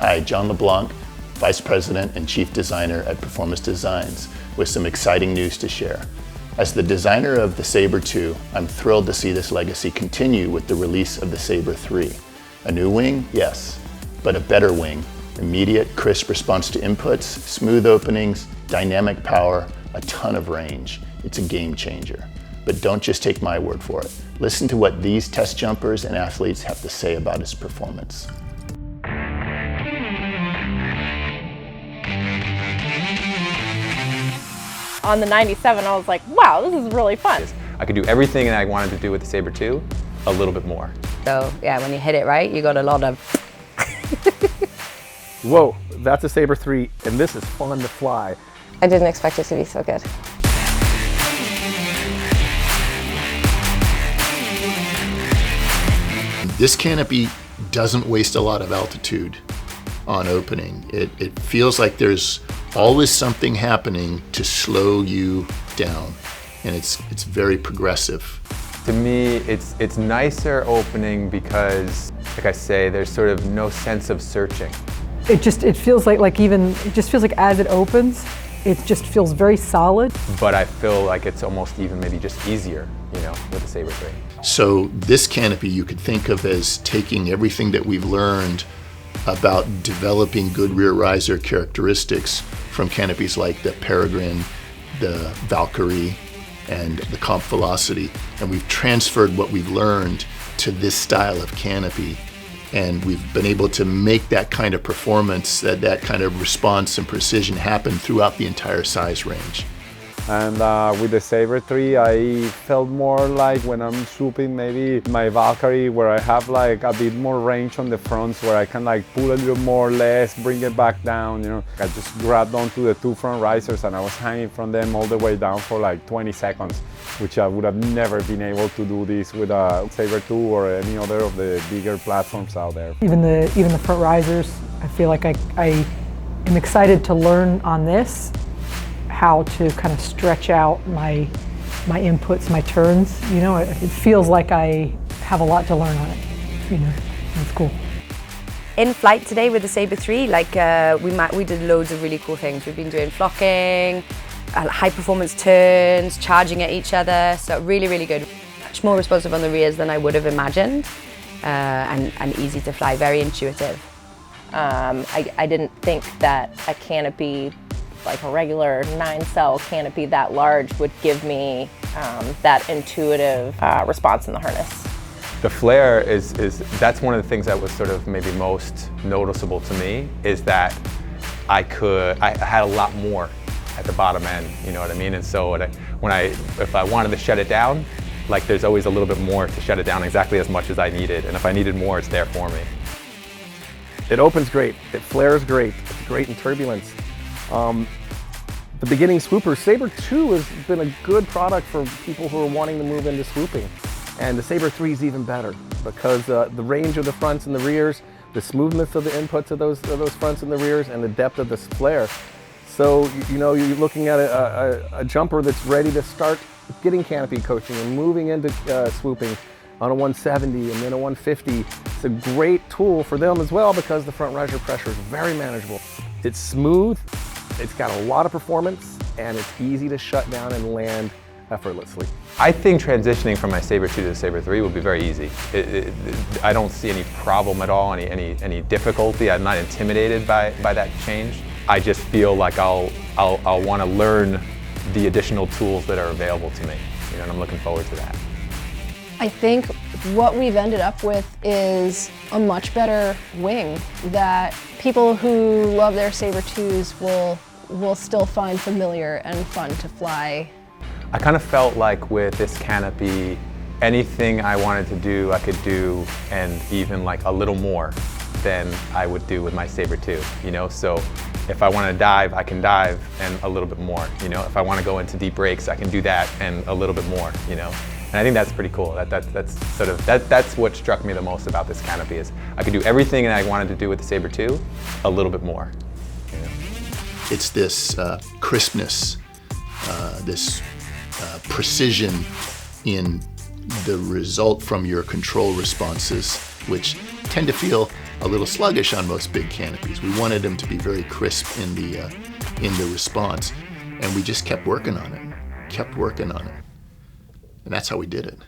Hi, John LeBlanc, Vice President and Chief Designer at Performance Designs, with some exciting news to share. As the designer of the Sabre2, I'm thrilled to see this legacy continue with the release of the Sabre3. A new wing? Yes, but a better wing. Immediate, crisp response to inputs, smooth openings, dynamic power, a ton of range. It's a game changer. But don't just take my word for it. Listen to what these test jumpers and athletes have to say about its performance. On the 97, I was like, wow, this is really fun. I could do everything that I wanted to do with the Sabre2, a little bit more. So yeah, when you hit it right, you got a lot of Whoa, that's a Sabre3, and this is fun to fly. I didn't expect it to be so good. This canopy doesn't waste a lot of altitude on opening. It feels like there's always something happening to slow you down, and it's very progressive. To me, it's nicer opening because, like I say, there's sort of no sense of searching. It feels like it just feels like as it opens, it just feels very solid. But I feel like it's almost even maybe just easier, you know, with the Sabre3. So this canopy you could think of as taking everything that we've learned about developing good rear riser characteristics from canopies like the Peregrine, the Valkyrie, and the Comp Velocity, and we've transferred what we've learned to this style of canopy, and we've been able to make that kind of performance, that kind of response and precision happen throughout the entire size range. And with the Sabre3, I felt more like when I'm swooping, maybe my Valkyrie, where I have like a bit more range on the fronts, where I can like pull a little more, less, bring it back down, you know. I just grabbed onto the two front risers and I was hanging from them all the way down for like 20 seconds, which I would have never been able to do this with a Sabre2 or any other of the bigger platforms out there. Even the front risers, I feel like I am excited to learn on this how to kind of stretch out my inputs, my turns. You know, it feels like I have a lot to learn on it. You know, it's cool. in flight today with the Sabre3. Like we did loads of really cool things. We've been doing flocking, high performance turns, charging at each other. So really, really good. Much more responsive on the rears than I would have imagined, and easy to fly, very intuitive. I didn't think that a canopy, like a regular 9-cell canopy that large, would give me that intuitive response in the harness. The flare that's one of the things that was sort of maybe most noticeable to me, is that I had a lot more at the bottom end, you know what I mean? And so if I wanted to shut it down, like there's always a little bit more to shut it down exactly as much as I needed. And if I needed more, it's there for me. It opens great, it flares great, it's great in turbulence. The beginning swooper, Sabre2 has been a good product for people who are wanting to move into swooping. And the Sabre3 is even better because the range of the fronts and the rears, the smoothness of the inputs of those fronts and the rears, and the depth of this flare. So, you know, you're looking at a jumper that's ready to start getting canopy coaching and moving into swooping on a 170 and then a 150. It's a great tool for them as well because the front riser pressure is very manageable. It's smooth, it's got a lot of performance, and it's easy to shut down and land effortlessly. I think transitioning from my Sabre2 to the Sabre3 will be very easy. I don't see any problem at all, any difficulty. I'm not intimidated by that change. I just feel like I'll want to learn the additional tools that are available to me, you know, and I'm looking forward to that. I think what we've ended up with is a much better wing that people who love their Sabre2s will still find familiar and fun to fly. I kind of felt like with this canopy, anything I wanted to do, I could do, and even like a little more than I would do with my Sabre2, you know? So if I want to dive, I can dive and a little bit more, you know? If I want to go into deep brakes, I can do that and a little bit more, you know? And I think that's pretty cool. That's what struck me the most about this canopy, is I could do everything that I wanted to do with the Sabre2, a little bit more, you know? It's this crispness, this precision in the result from your control responses, which tend to feel a little sluggish on most big canopies. We wanted them to be very crisp in the response, and we just kept working on it, and that's how we did it.